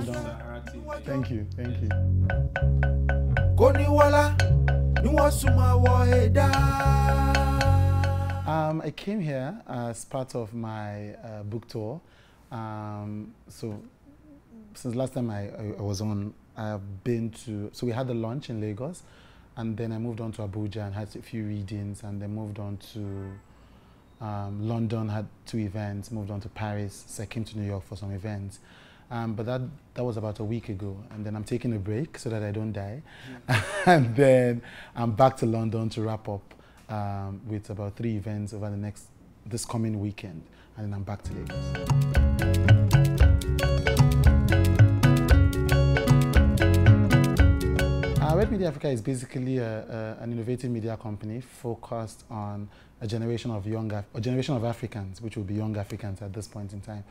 SaharaTV. Thank you, thank you. I came here as part of my book tour. So since last time I was on, I've been to, so we had the launch in Lagos, and then I moved on to Abuja and had a few readings, and then moved on to London, had 2 events, moved on to Paris, so I came to New York for some events. But that was about a week ago, and then I'm taking a break so that I don't die. And then I'm back to London to wrap up with about 3 events over this coming weekend, and then I'm back to Lagos. Red Media Africa is basically an innovative media company focused on a generation of Africans, which will be young Africans at this point in time.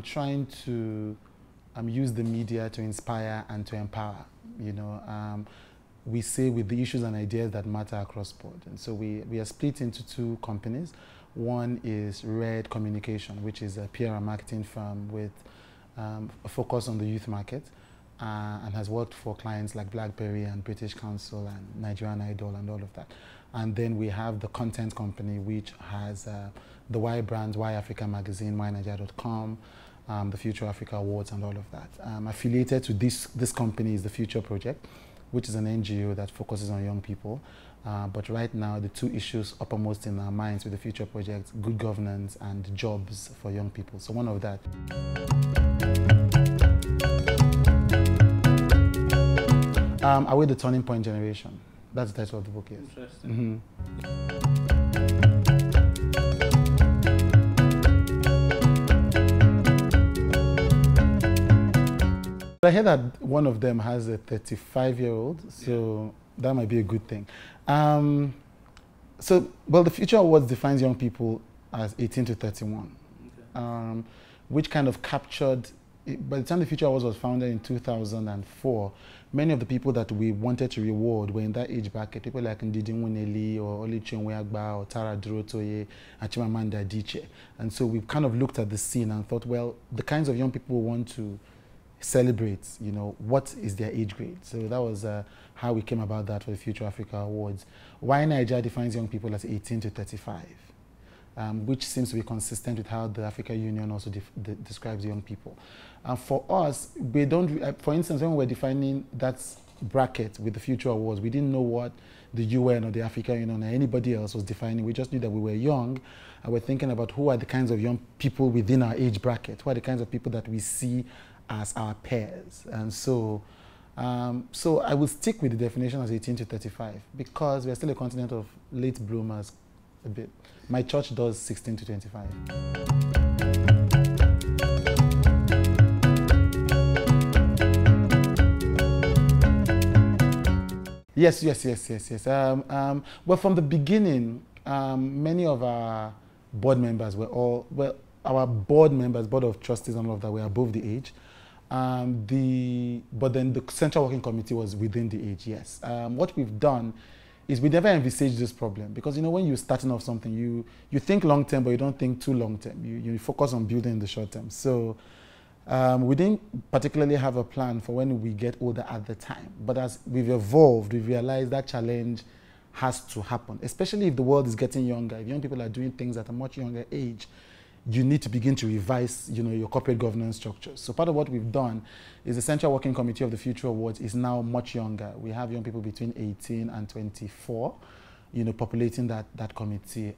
Trying to use the media to inspire and to empower. You know, we say with the issues and ideas that matter across board. And so we are split into 2 companies. One is Red Communication, which is a PR and marketing firm with a focus on the youth market, and has worked for clients like BlackBerry and British Council and Nigerian Idol and all of that. And then we have the content company, which has the Y Brands, Y Africa Magazine, ynigeria.com, the Future Africa Awards and all of that. Affiliated to this company is the Future Project, which is an NGO that focuses on young people. But right now, the 2 issues uppermost in our minds with the Future Project, good governance and jobs for young people. So one of that. Are we the turning point generation? That's the title of the book, yes. Interesting. I hear that one of them has a 35-year-old, so that might be a good thing. Well, the Future Awards defines young people as 18 to 31, okay. Which kind of captured, by the time the Future Awards was founded in 2004, many of the people that we wanted to reward were in that age bracket. People like Ndidi Nwuneli or Oli Chenwe Agba or Tara Durotoye and Chimamanda Adichie. And so we kind of looked at the scene and thought, well, the kinds of young people we want to celebrate, you know, what is their age grade? So that was how we came about that for the Future Africa Awards. Why Nigeria defines young people as 18 to 35, which seems to be consistent with how the African Union also describes young people. For us, we don't, for instance, when we were defining that bracket with the Future Awards, we didn't know what the UN or the African Union or anybody else was defining. We just knew that we were young, and we're thinking about who are the kinds of young people within our age bracket, who are the kinds of people that we see as our peers. And so I will stick with the definition as 18 to 35 because we're still a continent of late bloomers a bit. My church does 16 to 25. Yes. Well, from the beginning, many of our board members were all, well, our board members, board of trustees and all of that were above the age. But then the Central Working Committee was within the age, yes. What we've done is we never envisaged this problem because, you know, when you're starting off something, you think long term, but you don't think too long term. You focus on building in the short term. So we didn't particularly have a plan for when we get older at the time. But as we've evolved, we've realized that challenge has to happen, especially if the world is getting younger. If young people are doing things at a much younger age, you need to begin to revise, you know, your corporate governance structures. So part of what we've done is the Central Working Committee of the Future Awards is now much younger. We have young people between 18 and 24, you know, populating that committee.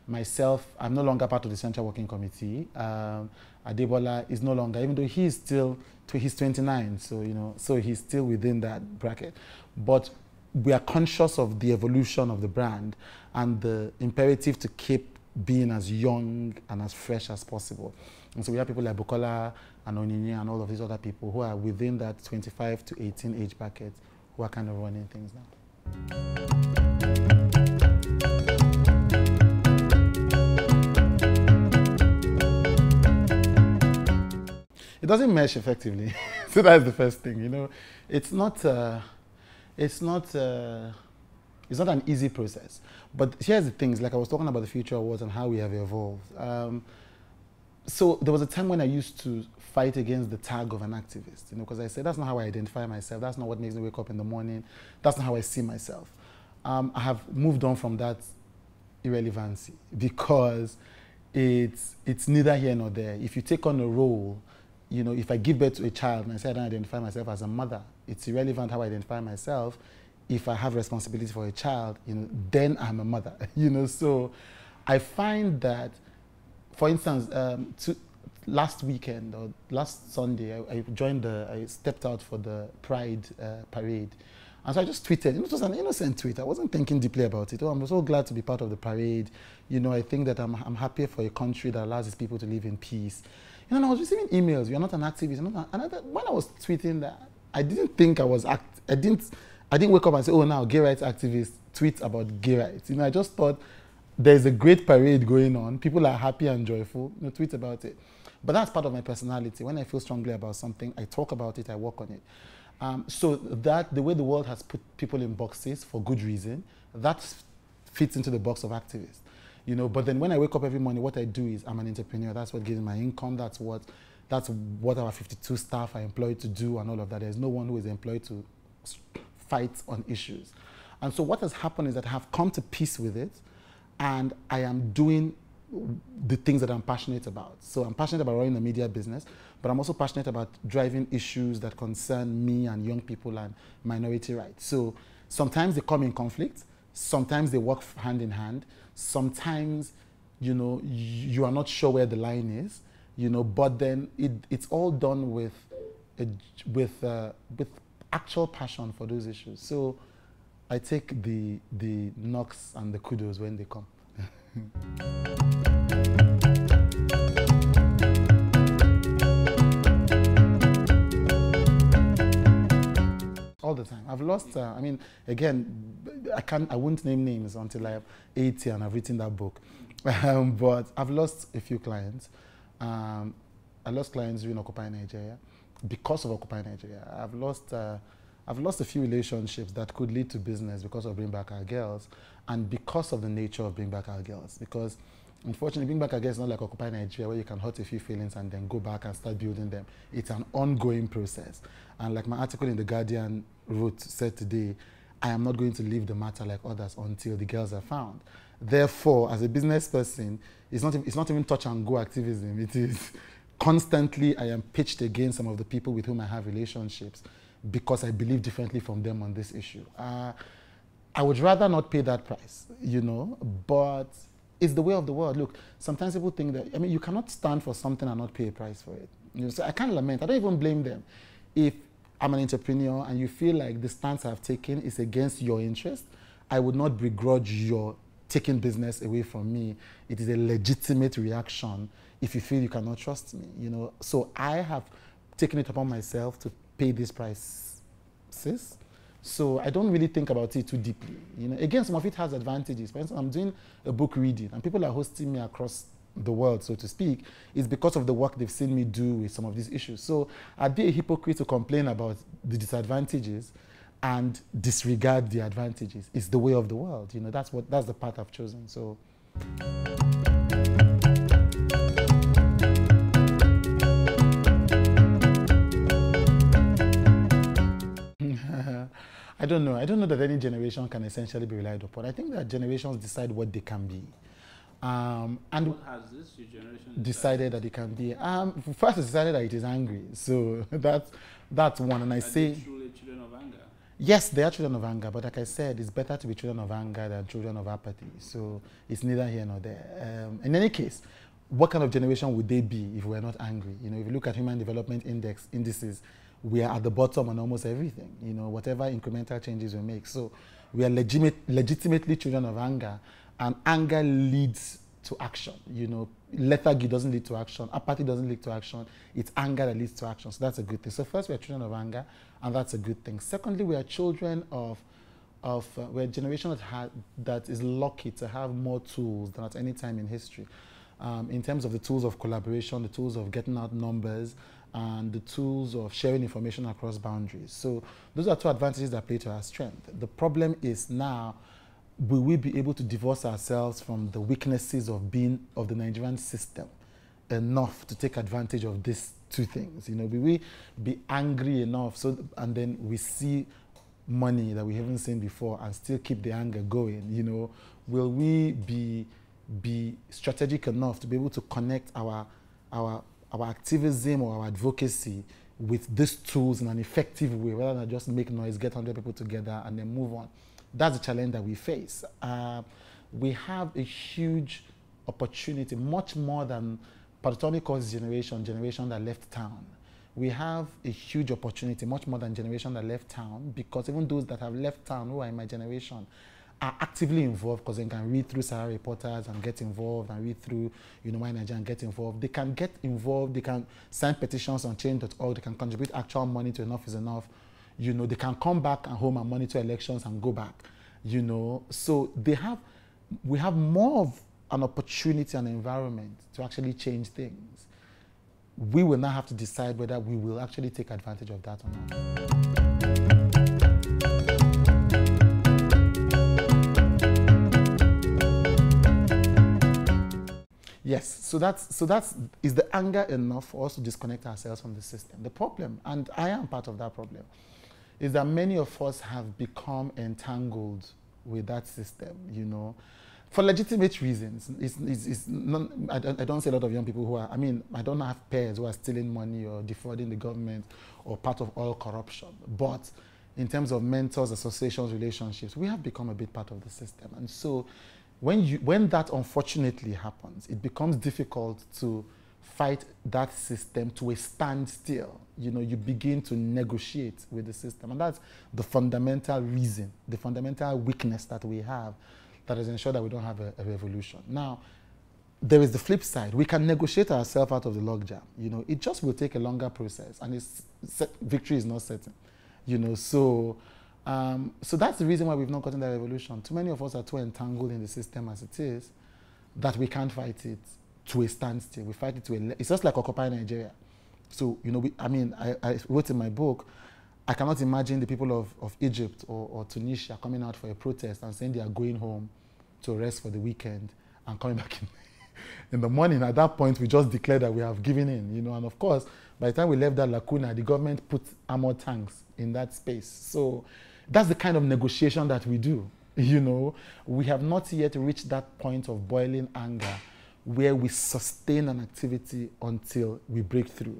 Myself, I'm no longer part of the Central Working Committee. Adebola is no longer, even though he's 29, so, you know, so he's still within that bracket. But we are conscious of the evolution of the brand and the imperative to keep being as young and as fresh as possible. And so we have people like Bukola and Onyinye and all of these other people who are within that 25 to 18 age bracket who are kind of running things now. It doesn't mesh effectively. So that's the first thing, you know. It's not an easy process. But here's the things, like I was talking about the Future Awards and how we have evolved. So there was a time when I used to fight against the tag of an activist, because I said that's not how I identify myself. That's not what makes me wake up in the morning. That's not how I see myself. I have moved on from that irrelevancy because it's neither here nor there. If you take on a role, if I give birth to a child and I say I don't identify myself as a mother, it's irrelevant how I identify myself. If I have responsibility for a child, then I'm a mother. So I find that, for instance, last weekend or last Sunday, I stepped out for the Pride parade. And so I just tweeted. It was an innocent tweet. I wasn't thinking deeply about it. I'm so glad to be part of the parade. I think that I'm happy for a country that allows its people to live in peace. And I was receiving emails. You're not an activist. When I was tweeting that, I didn't think I was I didn't wake up and say, oh, now gay rights activists tweet about gay rights. I just thought there's a great parade going on. People are happy and joyful. Tweet about it. But that's part of my personality. When I feel strongly about something, I talk about it, I work on it. So that the way the world has put people in boxes for good reason, that fits into the box of activists. But then when I wake up every morning, what I do is I'm an entrepreneur. That's what gives me my income. That's what our 52 staff are employed to do and all of that. There's no one who is employed to fight on issues. And so what has happened is that I have come to peace with it, and I am doing the things that I'm passionate about. So I'm passionate about running a media business, but I'm also passionate about driving issues that concern me and young people and minority rights. So sometimes they come in conflict, sometimes they work hand in hand, sometimes, you are not sure where the line is, but then it's all done with actual passion for those issues. So I take the knocks and the kudos when they come. All the time. I've lost, again, I won't name names until I'm 80 and I've written that book. But I've lost a few clients. I lost clients during Occupy Nigeria because of Occupy Nigeria. I've lost a few relationships that could lead to business because of Bring Back Our Girls and because of the nature of Bring Back Our Girls. Because unfortunately, Bring Back Our Girls is not like Occupy Nigeria where you can hurt a few feelings and then go back and start building them. It's an ongoing process. And like my article in The Guardian said today, I am not going to leave the matter like others until the girls are found. Therefore, as a business person, it's not even touch and go activism. It is constantly I am pitched against some of the people with whom I have relationships because I believe differently from them on this issue. I would rather not pay that price, but it's the way of the world. Look, sometimes people think that, you cannot stand for something and not pay a price for it. So I can't lament. I don't even blame them. If I'm an entrepreneur and you feel like the stance I've taken is against your interest, I would not begrudge your taking business away from me. It is a legitimate reaction if you feel you cannot trust me, So I have taken it upon myself to pay this price, sis. So I don't really think about it too deeply. Again, some of it has advantages. For instance, I'm doing a book reading and people are hosting me across the world, so to speak. It's because of the work they've seen me do with some of these issues. So I'd be a hypocrite to complain about the disadvantages and disregard the advantages. It's the way of the world. That's the path I've chosen. So. I don't know. I don't know that any generation can essentially be relied upon. I think that generations decide what they can be. And what has this generation decided that it can be? First, it's decided that it is angry. So that's one. And I say, they truly children of anger? Yes, they are children of anger. But like I said, it's better to be children of anger than children of apathy. So it's neither here nor there. In any case, what kind of generation would they be if we're not angry? If you look at Human Development indices, we are at the bottom on almost everything, whatever incremental changes we make. So we are legitimately children of anger, and anger leads to action. Lethargy doesn't lead to action. Apathy doesn't lead to action. It's anger that leads to action. So that's a good thing. So first, we are children of anger, and that's a good thing. Secondly, we are children we're a generation that is lucky to have more tools than at any time in history. In terms of the tools of collaboration, the tools of getting out numbers, and the tools of sharing information across boundaries. So those are two advantages that play to our strength. The problem is now, will we be able to divorce ourselves from the weaknesses of the Nigerian system enough to take advantage of these two things? You know, will we be angry enough and then we see money that we haven't seen before and still keep the anger going? You know, will we be strategic enough to be able to connect our activism or our advocacy with these tools in an effective way, rather than just make noise, get 100 people together and then move on? That's the challenge that we face. We have a huge opportunity, much more than Paratoni calls generation that left town. We have a huge opportunity, much more than generation that left town, because even those that have left town who are in my generation are actively involved, because they can read through Sahara Reporters and get involved, and read through, you know, My Nigeria and get involved. They can get involved, they can sign petitions on change.org, they can contribute actual money to Enough is Enough. You know, they can come back and home and monitor elections and go back, you know. So we have more of an opportunity and environment to actually change things. We will now have to decide whether we will actually take advantage of that or not. Yes, so is the anger enough for us to disconnect ourselves from the system? The problem, and I am part of that problem, is that many of us have become entangled with that system, you know, for legitimate reasons. I don't see a lot of young people who are, I don't have peers who are stealing money or defrauding the government or part of oil corruption. But in terms of mentors, associations, relationships, we have become a big part of the system. And so when that unfortunately happens, it becomes difficult to fight that system to a standstill. You know, you begin to negotiate with the system. And that's the fundamental reason, the fundamental weakness that we have, that has ensured that we don't have a revolution. Now, there is the flip side. We can negotiate ourselves out of the logjam. You know, it just will take a longer process, and victory is not certain. You know, so that's the reason why we've not gotten that revolution. Too many of us are too entangled in the system as it is, that we can't fight it to a standstill. We fight it to it's just like Occupy Nigeria. So, you know, I wrote in my book, I cannot imagine the people of Egypt or Tunisia coming out for a protest and saying they are going home to rest for the weekend and coming back in the morning. At that point, we just declared that we have given in, you know. And of course, by the time we left that lacuna, the government put armored tanks in that space. So that's the kind of negotiation that we do, you know. We have not yet reached that point of boiling anger where we sustain an activity until we break through.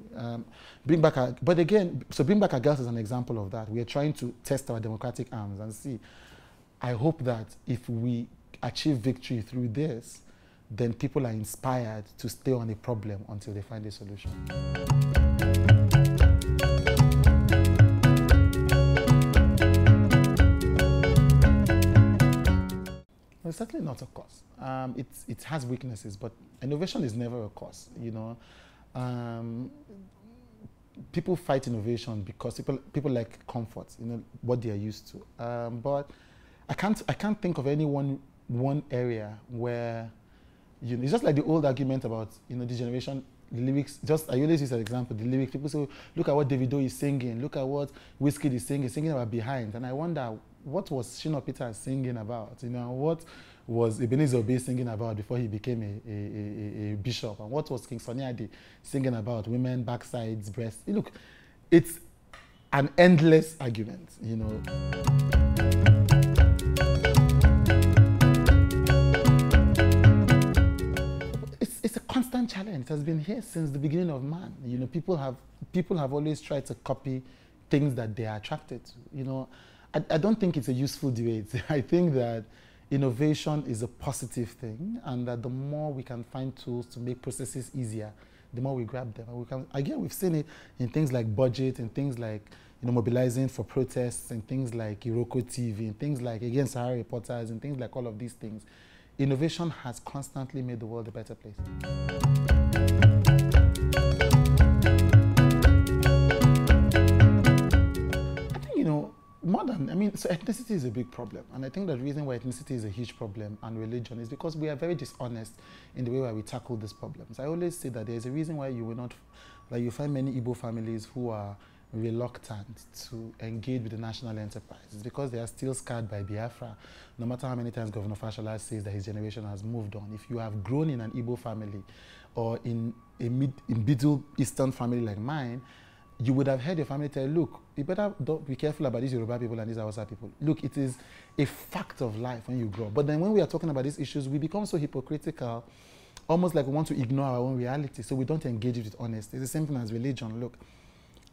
Bring Back Our Girls is an example of that. We are trying to test our democratic arms and see. I hope that if we achieve victory through this, then people are inspired to stay on a problem until they find a solution. Well, it's certainly not a cause. It has weaknesses, but innovation is never a cause. You know, people fight innovation because people like comfort. You know, what they are used to. But I can't think of any one area where, you know, it's just like the old argument about, you know, the generation. The lyrics, I always use as an example, the lyrics. People say, look at what Davido is singing, look at what Wizkid is singing, singing about behind. And I wonder, what was Shina Peter singing about? You know, what was Ebenezer Obey singing about before he became a bishop? And what was King Sunny Ade singing about? Women, backsides, breasts. Look, it's an endless argument, you know. It's a constant challenge. It has been here since the beginning of man. You know, people have always tried to copy things that they are attracted to. You know, I don't think it's a useful debate. I think that innovation is a positive thing, and that the more we can find tools to make processes easier, the more we grab them. And we've seen it in things like budget, and things like, you know, mobilizing for protests, and things like Iroko TV, and things like, again, Sahara Reporters, and things like all of these things. Innovation has constantly made the world a better place. I think, you know, so ethnicity is a big problem. And I think the reason why ethnicity is a huge problem, and religion, is because we are very dishonest in the way where we tackle these problems. I always say that there's a reason why you find many Igbo families who are reluctant to engage with the national enterprise. It's because they are still scarred by Biafra. No matter how many times Governor Fashola says that his generation has moved on, if you have grown in an Igbo family or in a Middle Eastern family like mine, you would have heard your family tell, look, you better don't be careful about these Yoruba people and these Hausa people. Look, it is a fact of life when you grow. But then when we are talking about these issues, we become so hypocritical, almost like we want to ignore our own reality, so we don't engage with it honestly. It's the same thing as religion. Look,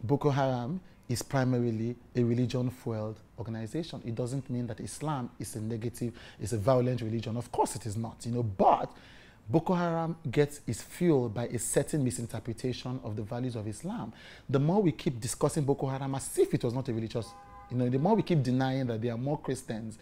Boko Haram is primarily a religion-fueled organization. It doesn't mean that Islam is a negative, is a violent religion. Of course it is not, but Boko Haram gets its fuel by a certain misinterpretation of the values of Islam. The more we keep discussing Boko Haram as if it was not a religious, the more we keep denying that there are more Christians,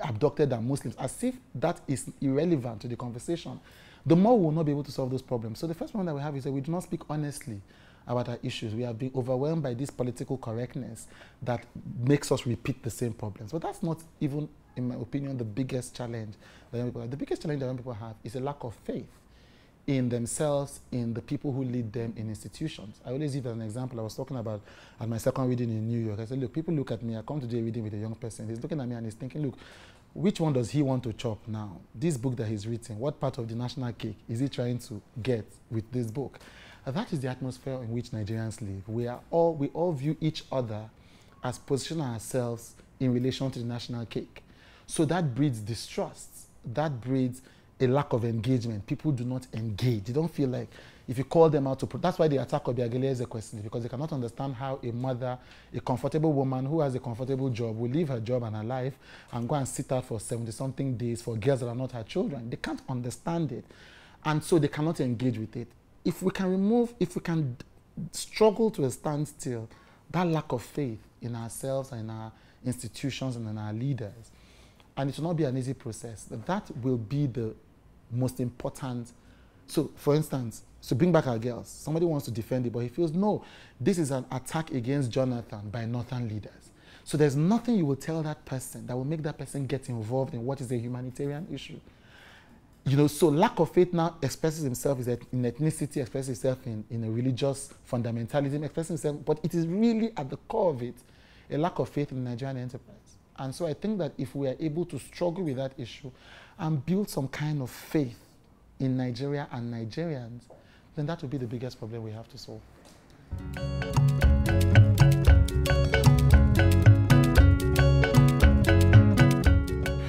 abducted than Muslims, as if that is irrelevant to the conversation, the more we will not be able to solve those problems. So the first problem that we have is that we do not speak honestly about our issues. We have been overwhelmed by this political correctness that makes us repeat the same problems. But that's not even, in my opinion, the biggest challenge that young people have. The biggest challenge that young people have is a lack of faith in themselves, in the people who lead them in institutions. I always give an example. I was talking about at my second reading in New York. I said, look, people look at me. I come to do a reading with a young person. He's looking at me and he's thinking, look, which one does he want to chop now? This book that he's written, what part of the national cake is he trying to get with this book? That is the atmosphere in which Nigerians live. We all view each other as positioning ourselves in relation to the national cake. So that breeds distrust. That breeds a lack of engagement. People do not engage. They don't feel like if you call them out to that's why they attack Obiageli Ezekwesili, because they cannot understand how a mother, a comfortable woman who has a comfortable job will leave her job and her life and go and sit out for 70-something days for girls that are not her children. They can't understand it. And so they cannot engage with it. If we can struggle to a standstill, that lack of faith in ourselves and in our institutions and in our leaders, and it will not be an easy process, that will be the most important. So, for instance, so bring back our girls. Somebody wants to defend it, but he feels, no, this is an attack against Jonathan by northern leaders. So there's nothing you will tell that person that will make that person get involved in what is a humanitarian issue. So lack of faith now expresses itself in ethnicity, expresses itself in a religious fundamentalism, expresses itself, but it is really at the core of it, a lack of faith in the Nigerian enterprise. And so I think that if we are able to struggle with that issue and build some kind of faith in Nigeria and Nigerians, then that will be the biggest problem we have to solve.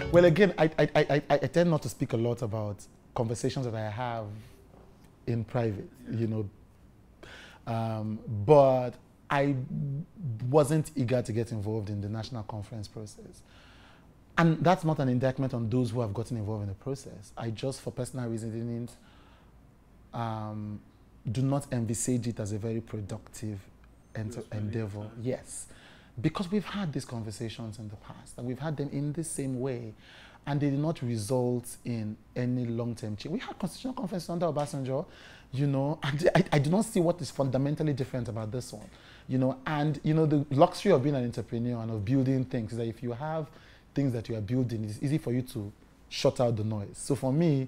Well, again, I tend not to speak a lot about conversations that I have in private, but I wasn't eager to get involved in the national conference process. And that's not an indictment on those who have gotten involved in the process. I just, for personal reasons, do not envisage it as a very productive endeavor. Yes. Because we've had these conversations in the past, and we've had them in the same way, and they did not result in any long-term change. We had constitutional conferences under Obasanjo, and I do not see what is fundamentally different about this one, and the luxury of being an entrepreneur and of building things is that if you have things that you are building, it's easy for you to shut out the noise. So for me,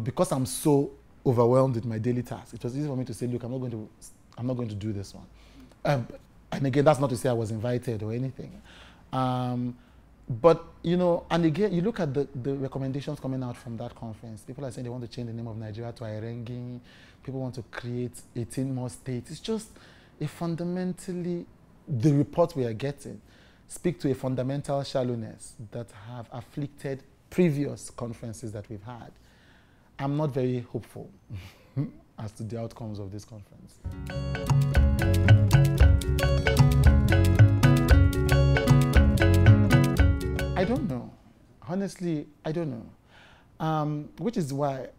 because I'm so overwhelmed with my daily tasks, it was easy for me to say, look, I'm not going to do this one. And again, that's not to say I was invited or anything. But, and again, you look at the recommendations coming out from that conference. People are saying they want to change the name of Nigeria to Irengi. People want to create 18 more states. It's just a fundamentally, the reports we are getting speak to a fundamental shallowness that have afflicted previous conferences that we've had. I'm not very hopeful as to the outcomes of this conference. I don't know. Honestly, I don't know. Which is why,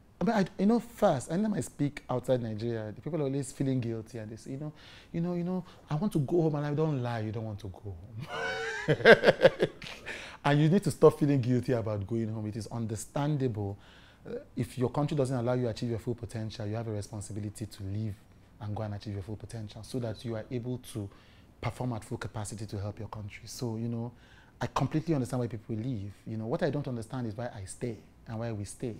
first, anytime I speak outside Nigeria, the people are always feeling guilty, and they say, I want to go home, and I don't lie, you don't want to go home. And you need to stop feeling guilty about going home. It is understandable. If your country doesn't allow you to achieve your full potential, you have a responsibility to leave and go and achieve your full potential so that you are able to perform at full capacity to help your country. So, I completely understand why people leave. What I don't understand is why I stay and why we stay.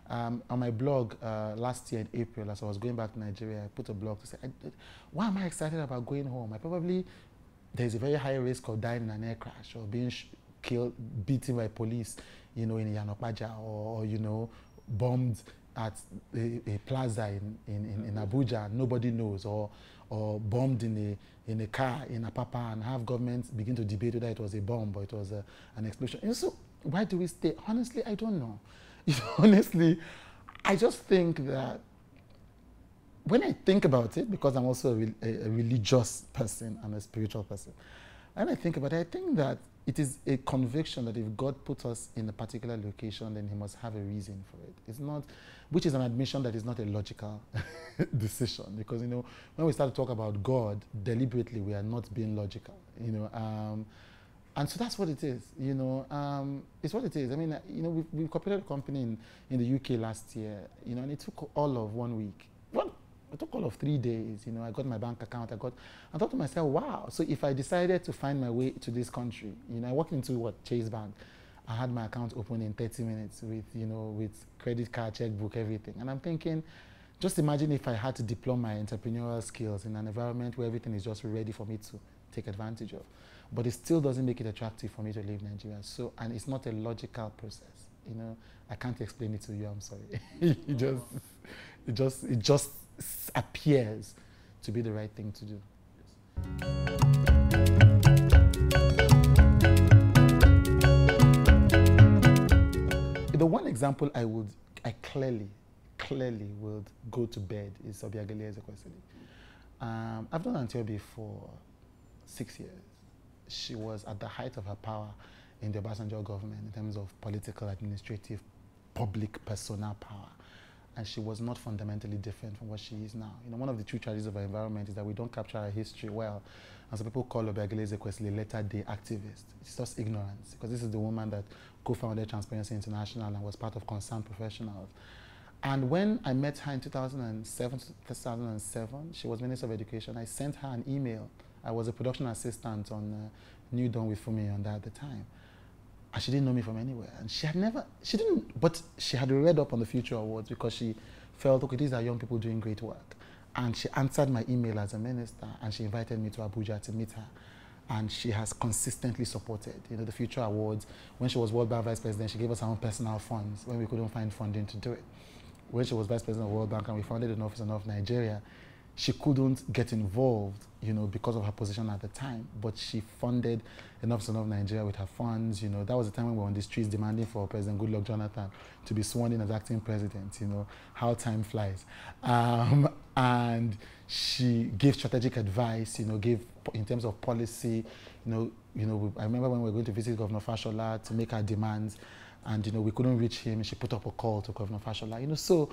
On my blog last year in April, as I was going back to Nigeria, I put a blog to say, why am I excited about going home? There's a very high risk of dying in an air crash or being killed, beaten by police, in Yanopaja, or bombed at a plaza in Abuja, nobody knows, or bombed in a car in Apapa, and have governments begin to debate whether it was a bomb or it was an explosion. So why do we stay? Honestly, I don't know. Honestly, I just think that when I think about it, because I'm also a religious person and a spiritual person, and I think about it, I think that it is a conviction that if God put us in a particular location, then he must have a reason for it. It's not, which is an admission that is not a logical decision, because, when we start to talk about God, deliberately, we are not being logical, and so that's what it is, it's what it is. I mean, we incorporated a company in the UK last year, and it took all of 1 week. Well, it took all of 3 days, I got my bank account, I thought to myself, wow, so if I decided to find my way to this country, I walked into Chase Bank, I had my account open in 30 minutes with, with credit card, checkbook, everything. And I'm thinking, just imagine if I had to deploy my entrepreneurial skills in an environment where everything is just ready for me to take advantage of. But it still doesn't make it attractive for me to leave Nigeria. So, and it's not a logical process. I can't explain it to you, I'm sorry. it just appears to be the right thing to do. The one example I clearly would go to bed is Obiageli Ezekwesili. I've known Antiobi for 6 years. She was at the height of her power in the Obasanjo government in terms of political, administrative, public, personal power. And she was not fundamentally different from what she is now. One of the true tragedies of our environment is that we don't capture our history well. And so people call Obiageli Ezekwesili latter-day activist. It's just ignorance, because this is the woman that co-founded Transparency International and was part of Concerned Professionals. And when I met her in 2007, she was Minister of Education. I sent her an email. I was a production assistant on New Dawn with Fumi on that at the time. And she didn't know me from anywhere. And but she had read up on the Future Awards because she felt, okay, these are young people doing great work. And she answered my email as a minister, and she invited me to Abuja to meet her. And she has consistently supported, the Future Awards. When she was World Bank Vice President, she gave us our own personal funds when we couldn't find funding to do it. When she was Vice President of World Bank and we founded an office in North Nigeria, she couldn't get involved, because of her position at the time, but she funded an office in North Nigeria with her funds. That was the time when we were on the streets demanding for President Goodluck Jonathan to be sworn in as acting president, how time flies. And she gave strategic advice, gave in terms of policy, I remember when we were going to visit Governor Fashola to make our demands, and we couldn't reach him. She put up a call to Governor Fashola, so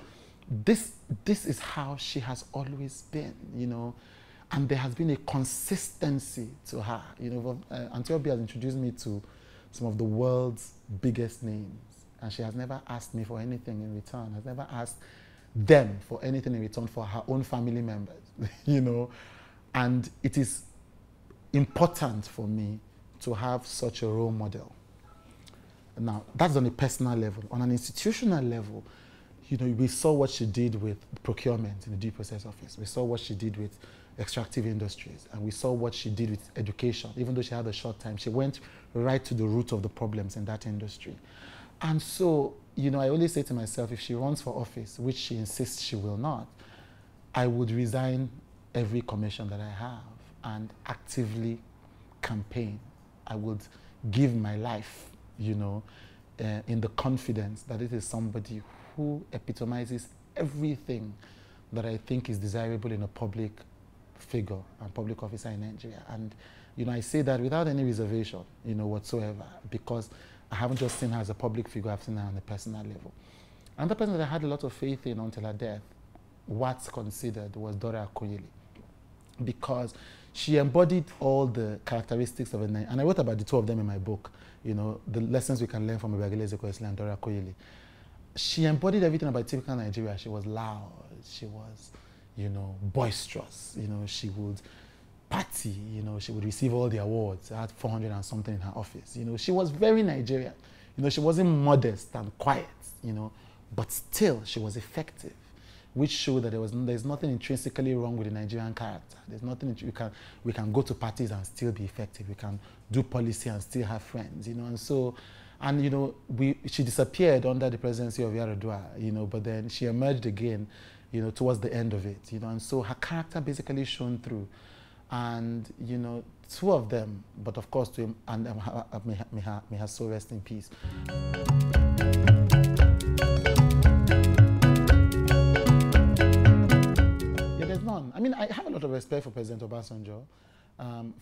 this is how she has always been, and there has been a consistency to her. Antiobi has introduced me to some of the world's biggest names, and she has never asked me for anything in return, has never asked them for anything in return for her own family members, and it is important for me to have such a role model. Now, that's on a personal level. On an institutional level, we saw what she did with procurement in the due process office. We saw what she did with extractive industries, and we saw what she did with education. Even though she had a short time, she went right to the root of the problems in that industry. And so, I always say to myself, if she runs for office, which she insists she will not, I would resign every commission that I have and actively campaign. I would give my life, in the confidence that it is somebody who epitomizes everything that I think is desirable in a public figure and public officer in Nigeria. And, I say that without any reservation, whatsoever, because I haven't just seen her as a public figure, I've seen her on a personal level. Another person that I had a lot of faith in until her death, what's considered, was Dora Akoyele, because she embodied all the characteristics of a Nigerian, and I wrote about the two of them in my book, the lessons we can learn from Obiageli Ezekwesili and Dora Akoyele. She embodied everything about typical Nigeria. She was loud, she was, boisterous, she would party, she would receive all the awards. I had 400 and something in her office. She was very Nigerian. She wasn't modest and quiet, but still she was effective, which showed that there's nothing intrinsically wrong with the Nigerian character. There's nothing, we can go to parties and still be effective. We can do policy and still have friends, and so, and she disappeared under the presidency of Yar'Adua, but then she emerged again, towards the end of it, and so her character basically shone through. And, two of them, but of course, may her soul rest in peace. None. I mean, I have a lot of respect for President Obasanjo,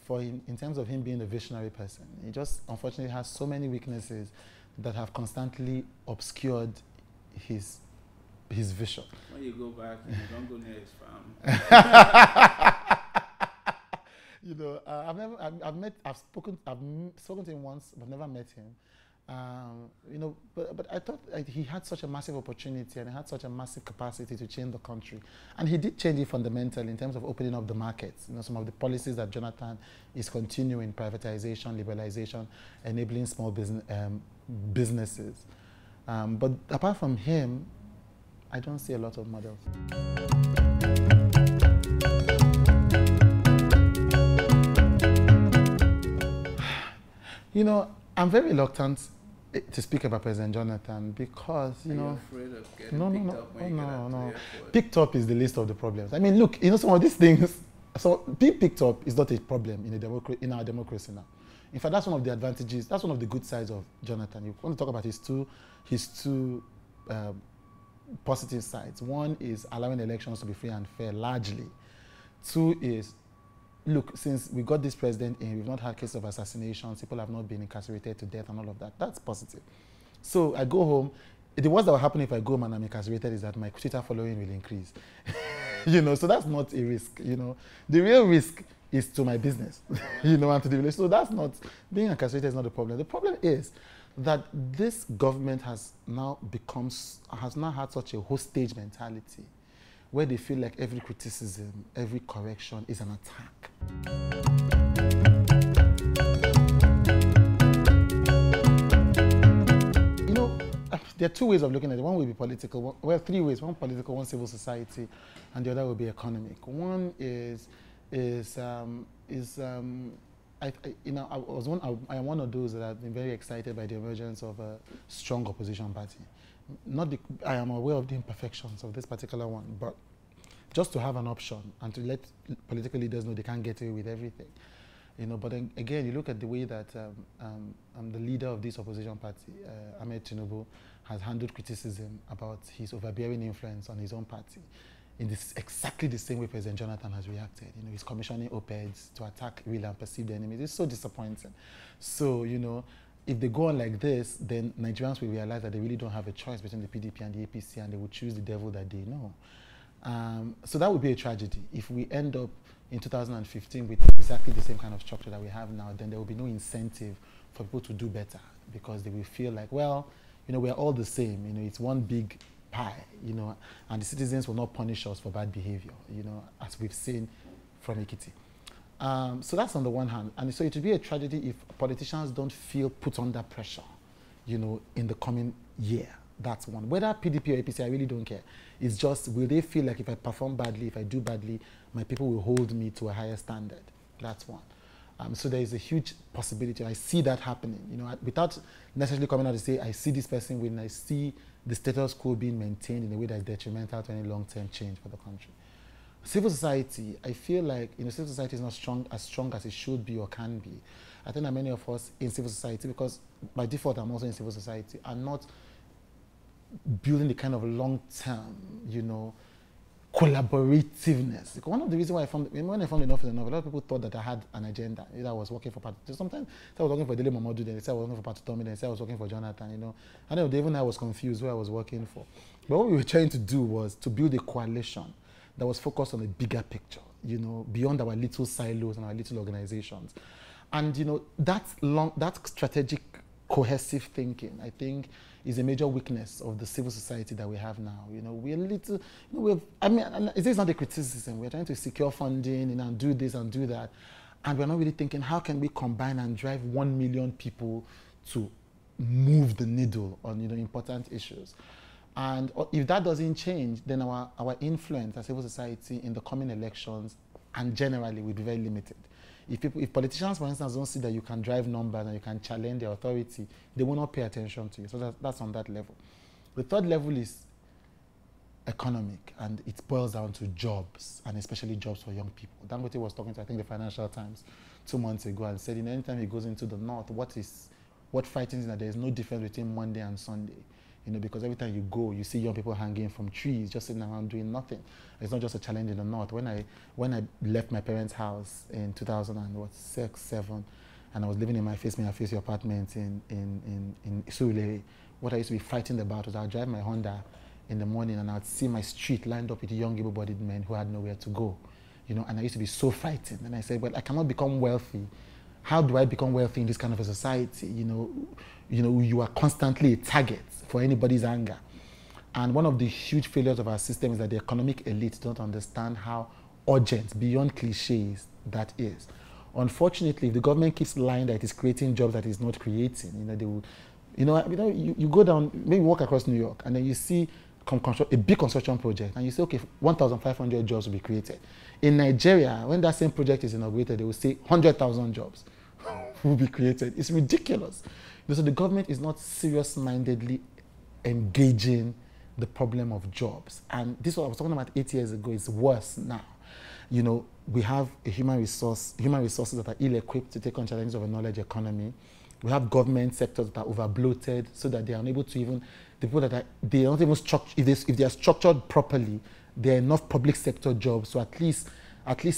for him, in terms of him being a visionary person. He just, unfortunately, has so many weaknesses that have constantly obscured his vision. When you go back, you don't go near his farm. I've spoken to him once, but never met him. But I thought he had such a massive opportunity and he had such a massive capacity to change the country. And he did change it fundamentally in terms of opening up the markets. Some of the policies that Jonathan is continuing, privatization, liberalization, enabling small businesses. But apart from him, I don't see a lot of models. I'm very reluctant to speak about President Jonathan because, Are you afraid of getting picked up when you get out to the airport? Picked up is the least of the problems. I mean, look, some of these things, so being picked up is not a problem in our democracy now. In fact, that's one of the advantages, that's one of the good sides of Jonathan. You want to talk about his two positive sides. One is allowing elections to be free and fair, largely. Two is, look, since we got this president in, we've not had cases of assassinations, people have not been incarcerated to death and all of that. That's positive. So I go home. The worst that will happen if I go home and I'm incarcerated is that my Twitter following will increase. So that's not a risk, The real risk is to my business, and to the village. So that's not, being incarcerated is not the problem. The problem is that this government has now had such a hostage mentality where they feel like every criticism, every correction is an attack. There are two ways of looking at it. One will be political, well, three ways. One political, one civil society, and the other will be economic. One I am one of those that have been very excited by the emergence of a strong opposition party. I am aware of the imperfections of this particular one, but just to have an option and to let political leaders know they can't get away with everything. But then again, you look at the way that the leader of this opposition party, Ahmed Tinubu, has handled criticism about his overbearing influence on his own party in exactly the same way President Jonathan has reacted. He's commissioning op-eds to attack real and perceived enemies. It's so disappointing. So, if they go on like this, then Nigerians will realize that they really don't have a choice between the PDP and the APC, and they will choose the devil that they know. So that would be a tragedy. If we end up in 2015 with exactly the same kind of structure that we have now, then there will be no incentive for people to do better because they will feel like, well, we're all the same. It's one big pie, and the citizens will not punish us for bad behavior, as we've seen from Ekiti. So that's on the one hand. And so it would be a tragedy if politicians don't feel put under pressure, in the coming year. That's one. Whether PDP or APC, I really don't care. It's just, will they feel like if I perform badly, if I do badly, my people will hold me to a higher standard? That's one. So there is a huge possibility. I see that happening, without necessarily coming out to say, I see this person winning, I see the status quo being maintained in a way that is detrimental to any long-term change for the country. Civil society, I feel like civil society is not as strong as it should be or can be. I think that many of us in civil society, because by default I'm also in civil society, are not building the kind of long-term, collaborativeness. One of the reasons why when I formed Enough is Enough, a lot of people thought that I had an agenda. Either I was working for Pat. Sometimes I was working for Dele Momodu, then they said I was working for Pat Tommy, then they said I was working for Jonathan. I know even I was confused who I was working for. But what we were trying to do was to build a coalition that was focused on a bigger picture, beyond our little silos and our little organizations. And that strategic, cohesive thinking, I think, is a major weakness of the civil society that we have now. We're little, it's not a criticism. We're trying to secure funding, and do this and do that. And we're not really thinking, how can we combine and drive 1 million people to move the needle on, important issues? And if that doesn't change, then our influence as civil society in the coming elections and generally will be very limited. If politicians, for instance, don't see that you can drive numbers and you can challenge the authority, they will not pay attention to you. So that's on that level. The third level is economic, and it boils down to jobs, and especially jobs for young people. Dangote was talking to, I think, the Financial Times 2 months ago, and said, anytime he goes into the north, what frightens is that there is no difference between Monday and Sunday. Because every time you go, you see young people hanging from trees, just sitting around doing nothing. It's not just a challenge in the north. When I left my parents' house in 2006, 2007, and I was living in my face apartment in Surulere, what I used to be frightened about was I'd drive my Honda in the morning and I'd see my street lined up with young able-bodied men who had nowhere to go. And I used to be so frightened. And I said, well, I cannot become wealthy. How do I become wealthy in this kind of a society? You are constantly a target for anybody's anger. And one of the huge failures of our system is that the economic elite don't understand how urgent, beyond cliches, that is. Unfortunately, if the government keeps lying that it is creating jobs that it is not creating, they will, you go down, maybe walk across New York, and then you see a big construction project, and you say, okay, 1,500 jobs will be created. In Nigeria, when that same project is inaugurated, they will say 100,000 jobs will be created. It's ridiculous. So the government is not serious-mindedly engaging the problem of jobs. And this is what I was talking about 8 years ago. It's worse now. We have a human resources that are ill-equipped to take on challenges of a knowledge economy. We have government sectors that are over-bloated so that they are unable to even, the people that they are not even structured, if they are structured properly, there are enough public sector jobs to at least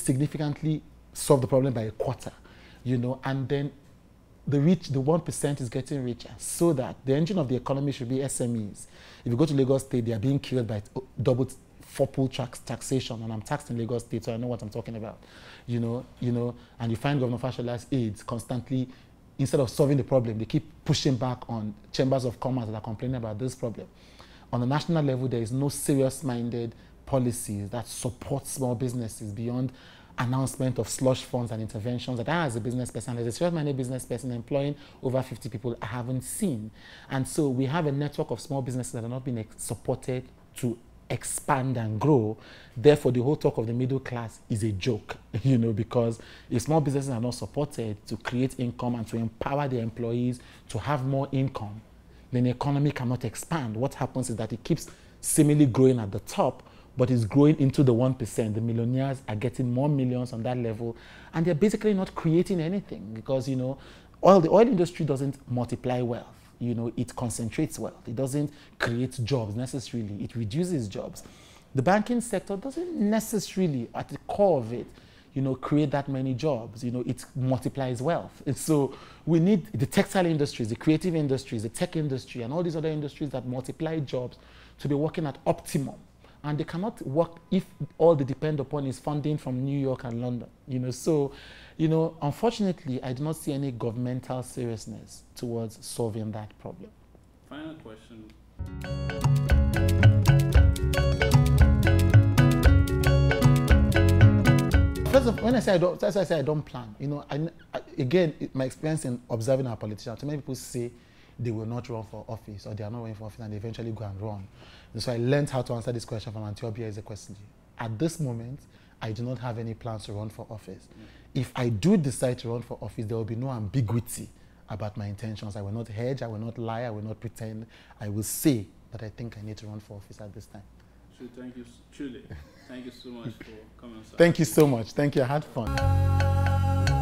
significantly solve the problem by a quarter, and then the 1% is getting richer, so that the engine of the economy should be SMEs. If you go to Lagos State, they are being killed by four-pool taxation, and I'm taxed in Lagos State, so I know what I'm talking about. And you find Governor Fashola's aides constantly, instead of solving the problem, they keep pushing back on chambers of commerce that are complaining about this problem. On a national level, there is no serious-minded policies that support small businesses beyond announcement of slush funds and interventions that I, as a business person, as a serious-minded business person employing over 50 people, I haven't seen. And so we have a network of small businesses that are not being supported to expand and grow. Therefore, the whole talk of the middle class is a joke, because if small businesses are not supported to create income and to empower their employees to have more income, then the economy cannot expand. What happens is that it keeps seemingly growing at the top, but it's growing into the 1%. The millionaires are getting more millions on that level, and they're basically not creating anything because, the oil industry doesn't multiply wealth. It concentrates wealth. It doesn't create jobs necessarily. It reduces jobs. The banking sector doesn't necessarily, at the core of it, create that many jobs. It multiplies wealth. And so we need the textile industries, the creative industries, the tech industry, and all these other industries that multiply jobs to be working at optimum. And they cannot work if all they depend upon is funding from New York and London. So, unfortunately, I do not see any governmental seriousness towards solving that problem. Final question. First of all, when I say I don't plan, again, my experience in observing our politicians, too many people say they will not run for office, or they are not running for office, and they eventually go and run. And so I learned how to answer this question from Antiochia Ezekwesili. At this moment, I do not have any plans to run for office. If I do decide to run for office, there will be no ambiguity about my intentions. I will not hedge, I will not lie, I will not pretend. I will say that I think I need to run for office at this time. Thank you, Chude. Thank you so much for coming on. Thank you so much. Thank you. I had fun.